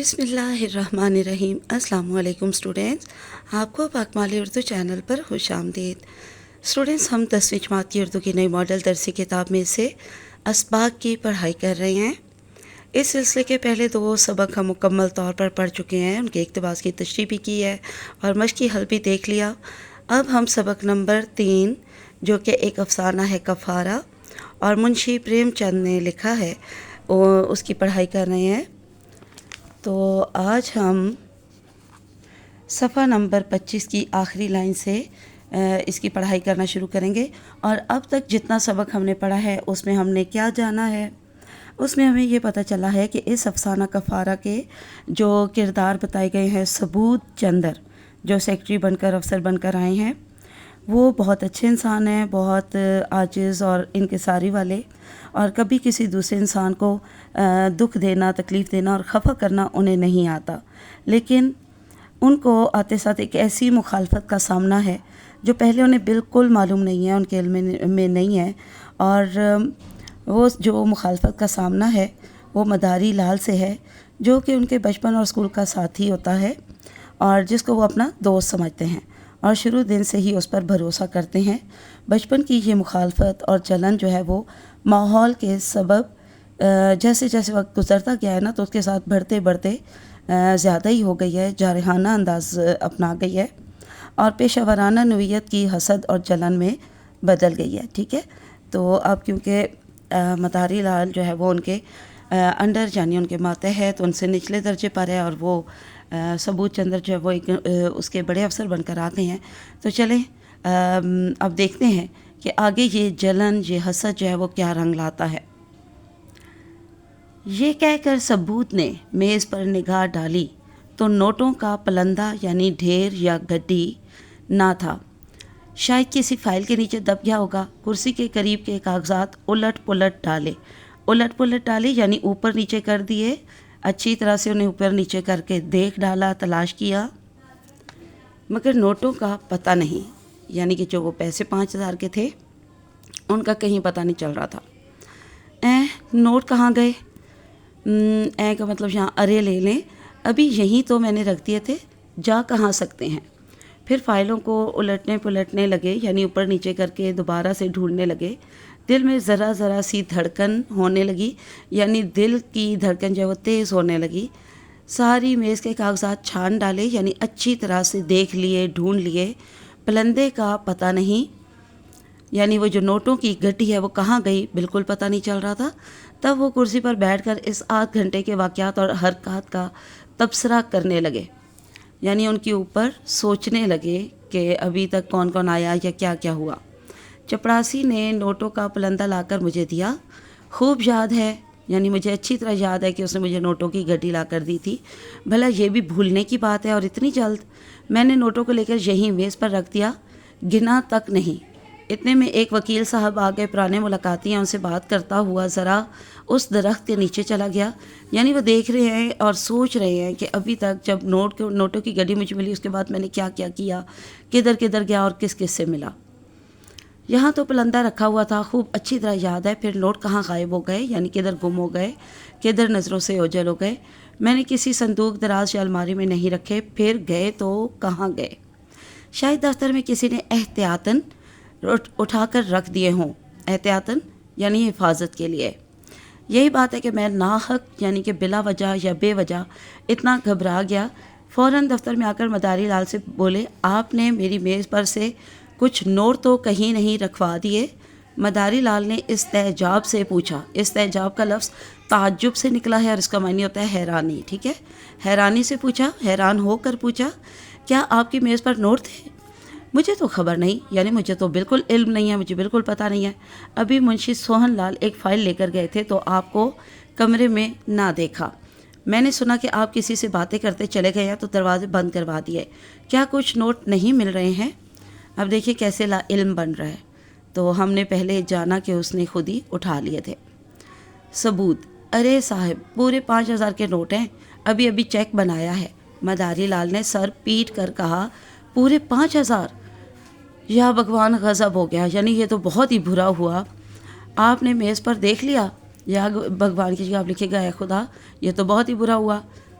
بسم اللہ الرحمن الرحیم۔ السلام علیکم اسٹوڈینٹس، آپ کو پاکمالی اردو چینل پر خوش آمدید۔ اسٹوڈینٹس، ہم 10ویں جماعت کی اردو کی نئی ماڈل درسی کتاب میں سے اسباق کی پڑھائی کر رہے ہیں۔ اس سلسلے کے پہلے 2 سبق ہم مکمل طور پر پڑھ چکے ہیں، ان کے اقتباس کی تشریح بھی کی ہے اور مشقی حل بھی دیکھ لیا۔ اب ہم سبق نمبر 3 جو کہ ایک افسانہ ہے کفارہ اور منشی پریم چند نے لکھا ہے، اس کی پڑھائی کر رہے ہیں۔ تو آج ہم صفحہ نمبر 25 کی آخری لائن سے اس کی پڑھائی کرنا شروع کریں گے۔ اور اب تک جتنا سبق ہم نے پڑھا ہے اس میں ہم نے کیا جانا ہے؟ اس میں ہمیں یہ پتہ چلا ہے کہ اس افسانہ کفارہ کے جو کردار بتائے گئے ہیں، ثبوت چندر جو سیکٹری بن کر افسر بن کر آئے ہیں، وہ بہت اچھے انسان ہیں، بہت عاجز اور انکساری والے، اور کبھی کسی دوسرے انسان کو دکھ دینا، تکلیف دینا اور خفا کرنا انہیں نہیں آتا، لیکن ان کو آتے ساتھ ایک ایسی مخالفت کا سامنا ہے جو پہلے انہیں بالکل معلوم نہیں ہے، ان کے علم میں نہیں ہے، اور وہ جو مخالفت کا سامنا ہے وہ مداری لال سے ہے، جو کہ ان کے بچپن اور اسکول کا ساتھی ہوتا ہے اور جس کو وہ اپنا دوست سمجھتے ہیں اور شروع دن سے ہی اس پر بھروسہ کرتے ہیں۔ بچپن کی یہ مخالفت اور جلن جو ہے وہ ماحول کے سبب جیسے جیسے وقت گزرتا گیا ہے نا، تو اس کے ساتھ بڑھتے بڑھتے زیادہ ہی ہو گئی ہے، جارحانہ انداز اپنا گئی ہے اور پیشہ ورانہ نوعیت کی حسد اور جلن میں بدل گئی ہے۔ ٹھیک ہے، تو اب کیونکہ مداری لال جو ہے وہ ان کے انڈر یعنی ان کے ماتحت، ان سے نچلے درجے پر ہے، اور وہ ثبوت چندر جو ہے وہ ایک اس کے بڑے افسر بن کر آتے ہیں۔ تو چلیں اب دیکھتے ہیں کہ آگے یہ جلن، یہ حسد جو ہے وہ کیا رنگ لاتا ہے۔ یہ کہہ کر ثبوت نے میز پر نگاہ ڈالی تو نوٹوں کا پلندہ یعنی ڈھیر یا گڈی نہ تھا، شاید کسی فائل کے نیچے دب گیا ہوگا۔ کرسی کے قریب کے کاغذات الٹ پلٹ ڈالے یعنی اوپر نیچے کر دیے، اچھی طرح سے انہیں اوپر نیچے کر کے دیکھ ڈالا، تلاش کیا، مگر نوٹوں کا پتہ نہیں، یعنی کہ جو وہ پیسے 5000 کے تھے ان کا کہیں پتہ نہیں چل رہا تھا۔ نوٹ کہاں گئے؟ کا مطلب یہاں ارے لے لیں، ابھی یہیں تو میں نے رکھ دیے تھے، جا کہاں سکتے ہیں؟ پھر فائلوں کو الٹنے پلٹنے لگے، یعنی اوپر نیچے کر کے دوبارہ سے ڈھونڈنے لگے۔ دل میں ذرا ذرا سی دھڑکن ہونے لگی، یعنی دل کی دھڑکن جو ہے وہ تیز ہونے لگی۔ ساری میز کے کاغذات چھان ڈالے، یعنی اچھی طرح سے دیکھ لیے، ڈھونڈ لیے، پلندے کا پتہ نہیں، یعنی وہ جو نوٹوں کی گٹی ہے وہ کہاں گئی بالکل پتہ نہیں چل رہا تھا۔ تب وہ کرسی پر بیٹھ کر اس آدھ گھنٹے کے واقعات اور حرکات کا تبصرہ کرنے لگے، یعنی ان کے اوپر سوچنے لگے کہ ابھی تک کون کون آیا یا کیا کیا ہوا۔ چپڑاسی نے نوٹوں کا پلندہ لا کر مجھے دیا، خوب یاد ہے، یعنی مجھے اچھی طرح یاد ہے کہ اس نے مجھے نوٹوں کی گٹی لا کر دی تھی۔ بھلا یہ بھی بھولنے کی بات ہے اور اتنی جلد؟ میں نے نوٹوں کو لے کر یہیں میز پر رکھ دیا، گنا تک نہیں۔ اتنے میں ایک وکیل صاحب آگے، پرانے ملاقاتی ہیں، ان سے بات کرتا ہوا ذرا اس درخت کے نیچے چلا گیا، یعنی وہ دیکھ رہے ہیں اور سوچ رہے ہیں کہ ابھی تک جب نوٹوں کی گڈی مجھے ملی، اس کے بعد میں نے کیا کیا کیا، کدھر کدھر گیا اور کس کس سے ملا۔ یہاں تو پلندہ رکھا ہوا تھا، خوب اچھی طرح یاد ہے، پھر نوٹ کہاں غائب ہو گئے، یعنی کدھر گم ہو گئے، کدھر نظروں سے اوجھل ہو گئے۔ میں نے کسی صندوق دراز یا الماری میں نہیں رکھے، پھر گئے تو کہاں گئے؟ شاید دفتر میں کسی نے احتیاطاً اٹھا کر رکھ دیے ہوں، احتیاطاً یعنی حفاظت کے لیے۔ یہی بات ہے کہ میں ناحق یعنی کہ بلا وجہ یا بے وجہ اتنا گھبرا گیا۔ فوراً دفتر میں آ کر مداری لال سے بولے، آپ نے میری میز پر سے کچھ نوٹ تو کہیں نہیں رکھوا دیے؟ مداری لال نے استعجاب سے پوچھا۔ استعجاب کا لفظ تعجب سے نکلا ہے اور اس کا معنی ہوتا ہے حیرانی۔ ٹھیک ہے، حیرانی سے پوچھا، حیران ہو کر پوچھا، کیا آپ کی میز پر نوٹ تھے؟ مجھے تو خبر نہیں، یعنی مجھے تو بالکل علم نہیں ہے، مجھے بالکل پتہ نہیں ہے۔ ابھی منشی سوہن لال ایک فائل لے کر گئے تھے تو آپ کو کمرے میں نہ دیکھا۔ میں نے سنا کہ آپ کسی سے باتیں کرتے چلے گئے ہیں تو دروازے بند کروا دیے۔ کیا کچھ نوٹ نہیں مل رہے ہیں؟ اب دیکھیے کیسے لا علم بن رہا ہے۔ تو ہم نے پہلے جانا کہ اس نے خود ہی اٹھا لیے تھے۔ ثبوت: ارے صاحب، پورے 5000 کے نوٹ ہیں، ابھی ابھی چیک بنایا ہے۔ مداری لال نے سر پیٹ کر کہا، پورے 5000؟ یا بھگوان، غضب ہو گیا، یعنی یہ تو بہت ہی برا ہوا۔ آپ نے میز پر دیکھ لیا، یا بھگوان کی جگہ آپ لکھے گا، اے خدا، یہ تو بہت ہی برا ہوا۔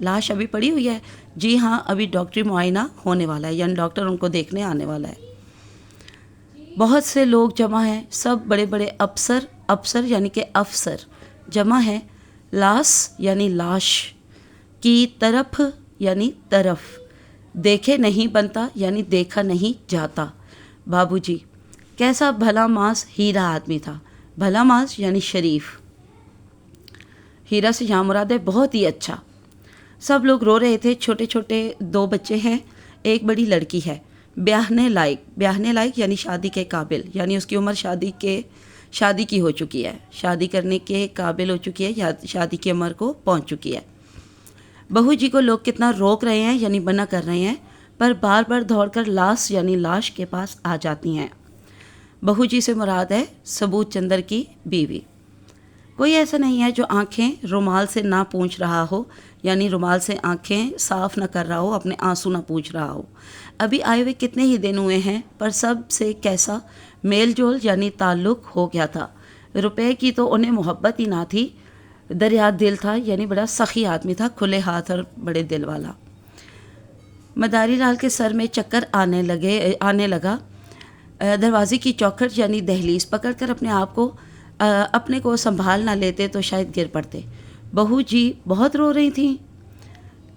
لاش ابھی پڑی ہوئی ہے؟ جی ہاں، ابھی ڈاکٹری معائنہ ہونے والا ہے، یعنی ڈاکٹر ان کو دیکھنے آنے والا ہے۔ بہت سے لوگ جمع ہیں، سب بڑے بڑے افسر یعنی کہ افسر جمع ہیں، لاس یعنی لاش، کی طرف یعنی طرف، دیکھے نہیں بنتا یعنی دیکھا نہیں جاتا۔ بابو جی کیسا بھلا ماس ہیرا آدمی تھا، بھلا ماس یعنی شریف، ہیرا سے یہاں مراد ہے بہت ہی اچھا۔ سب لوگ رو رہے تھے، چھوٹے چھوٹے 2 بچے ہیں، ایک بڑی لڑکی ہے، بیاہنے لائق یعنی شادی کے قابل، یعنی اس کی عمر شادی کی ہو چکی ہے، شادی کرنے کے قابل ہو چکی ہے یا شادی کی عمر کو پہنچ چکی ہے۔ بہو جی کو لوگ کتنا روک رہے ہیں یعنی منع کر رہے ہیں، پر بار بار دوڑ کر لاس یعنی لاش کے پاس آ جاتی ہیں۔ بہو جی سے مراد ہے ثبوت چندر کی بیوی۔ کوئی ایسا نہیں ہے جو آنکھیں رومال سے نہ پونچھ رہا ہو، یعنی رومال سے آنکھیں صاف نہ کر رہا ہو، اپنے آنسو نہ پونچھ رہا ہو۔ ابھی آئے ہوئے کتنے ہی دن ہوئے ہیں، پر سب سے کیسا میل جول یعنی تعلق ہو گیا تھا۔ روپے کی تو انہیں محبت ہی نہ تھی، دریا دل تھا، یعنی بڑا سخی آدمی تھا، کھلے ہاتھ اور بڑے دل والا۔ مداری لال کے سر میں چکر آنے لگا، دروازے کی چوکھٹ یعنی دہلیز پکڑ کر اپنے کو سنبھال نہ لیتے تو شاید گر پڑتے۔ بہو جی بہت رو رہی تھیں۔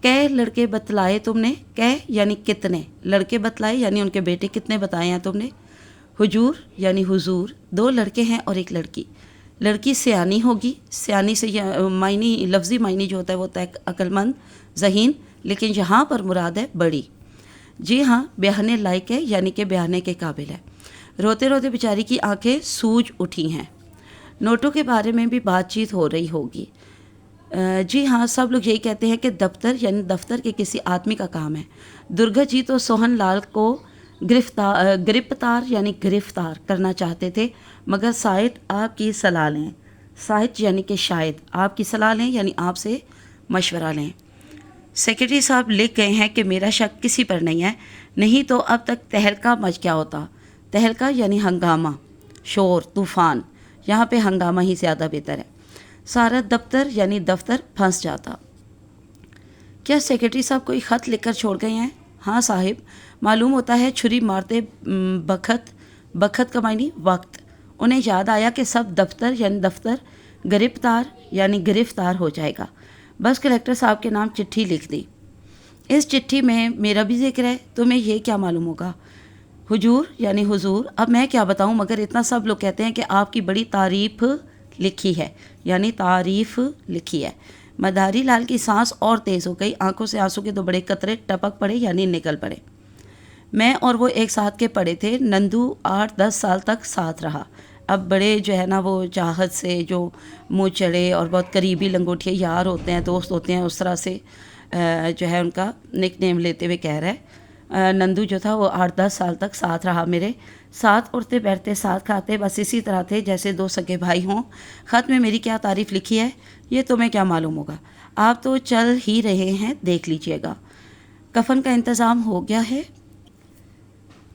کئے لڑکے بتلائے تم نے، کئے یعنی کتنے لڑکے بتلائے یعنی ان کے بیٹے کتنے بتائے ہیں تم نے۔ حجور یعنی حضور، 2 لڑکے ہیں اور 1 لڑکی۔ لڑکی سیانی ہوگی، سیانی سے لفظی معنی جو ہوتا ہے وہ ہوتا ہے عقل مند، ذہین، لیکن یہاں پر مراد ہے بڑی۔ جی ہاں، بیاہنے لائق ہے یعنی کہ بیاہنے کے قابل ہے۔ روتے روتے بیچاری کی آنکھیں سوج اٹھی ہیں۔ نوٹوں کے بارے میں بھی بات چیت ہو رہی ہوگی۔ جی ہاں، سب لوگ یہی کہتے ہیں کہ دفتر یعنی دفتر کے کسی آدمی کا کام ہے۔ درگا جی تو سوہن لال کو گرفتار یعنی گرفتار کرنا چاہتے تھے، مگر شاید آپ کی صلاح لیں، شاید یعنی کہ شاید آپ کی صلاح لیں یعنی آپ سے مشورہ لیں۔ سیکرٹری صاحب لکھ گئے ہیں کہ میرا شک کسی پر نہیں ہے، نہیں تو اب تک تہلکہ مچ گیا ہوتا۔ تہلکہ یعنی ہنگامہ، شور، طوفان، یہاں پہ ہنگامہ ہی زیادہ بہتر ہے۔ سارا دفتر یعنی دفتر پھنس جاتا۔ کیا سیکرٹری صاحب کوئی خط لکھ کر چھوڑ گئے ہیں؟ ہاں صاحب، معلوم ہوتا ہے چھری مارتے بخت کا معنی وقت۔ انہیں یاد آیا کہ سب دفتر یعنی دفتر گرفتار ہو جائے گا، بس کلیکٹر صاحب کے نام چٹھی لکھ دی۔ اس چٹھی میں میرا بھی ذکر ہے، تمہیں یہ کیا معلوم ہوگا؟ حجور یعنی حضور، اب میں کیا بتاؤں، مگر اتنا سب لوگ کہتے ہیں کہ آپ کی بڑی تعریف لکھی ہے، یعنی تعریف لکھی ہے۔ مداری لال کی سانس اور تیز ہو گئی، آنکھوں سے آنسو کے 2 بڑے قطرے ٹپک پڑے یعنی نکل پڑے۔ میں اور وہ ایک ساتھ کے پڑے تھے، نندو 8-10 سال تک ساتھ رہا۔ اب بڑے جو ہے نا وہ چاہت سے جو منہ چڑھے اور بہت قریبی لنگوٹیے یار ہوتے ہیں، دوست ہوتے ہیں، اس طرح سے جو ہے ان کا نک نیم لیتے ہوئے کہہ رہا ہے نندو جو تھا وہ 8-10 سال تک ساتھ رہا، میرے ساتھ اٹھتے بیٹھتے، ساتھ کھاتے، بس اسی طرح تھے جیسے 2 سگے بھائی ہوں۔ خط میں میری کیا تعریف لکھی ہے یہ تمہیں کیا معلوم ہوگا، آپ تو چل ہی رہے ہیں، دیکھ لیجئے گا۔ کفن کا انتظام ہو گیا ہے؟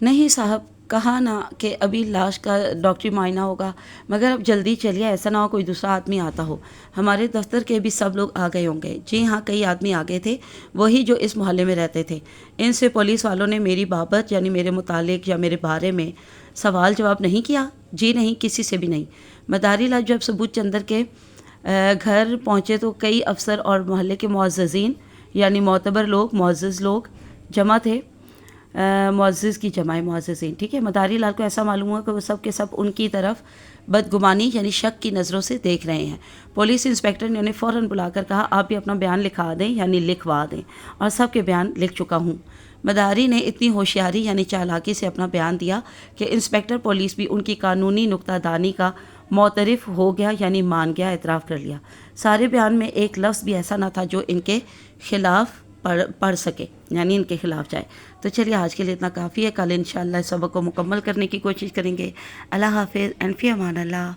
نہیں صاحب، کہا نا کہ ابھی لاش کا ڈاکٹری معائنہ ہوگا، مگر اب جلدی چلیے، ایسا نہ ہو کوئی دوسرا آدمی آتا ہو۔ ہمارے دفتر کے بھی سب لوگ آ گئے ہوں گے۔ جی ہاں، کئی آدمی آ گئے تھے، وہی جو اس محلے میں رہتے تھے۔ ان سے پولیس والوں نے میری بابت یعنی میرے متعلق یا میرے بارے میں سوال جواب نہیں کیا؟ جی نہیں، کسی سے بھی نہیں۔ مداری لال جب ثبوت چندر کے گھر پہنچے تو کئی افسر اور محلے کے معززین یعنی معتبر لوگ، معزز لوگ جمع تھے۔ معزز کی جمع معززین، ٹھیک ہے۔ مداری لال کو ایسا معلوم ہوا کہ وہ سب کے سب ان کی طرف بدگمانی یعنی شک کی نظروں سے دیکھ رہے ہیں۔ پولیس انسپکٹر نے انہیں فوراً بلا کر کہا، آپ بھی اپنا بیان لکھا دیں یعنی لکھوا دیں، اور سب کے بیان لکھ چکا ہوں۔ مداری نے اتنی ہوشیاری یعنی چالاکی سے اپنا بیان دیا کہ انسپکٹر پولیس بھی ان کی قانونی نکتہ دانی کا معترف ہو گیا یعنی مان گیا، اعتراف کر لیا۔ سارے بیان میں ایک لفظ بھی ایسا نہ تھا جو ان کے خلاف پڑھ سکے یعنی ان کے خلاف جائے۔ تو چلیے آج کے لیے اتنا کافی ہے، کل انشاءاللہ اس سبق کو مکمل کرنے کی کوشش کریں گے۔ اللہ حافظ، فی امان اللہ۔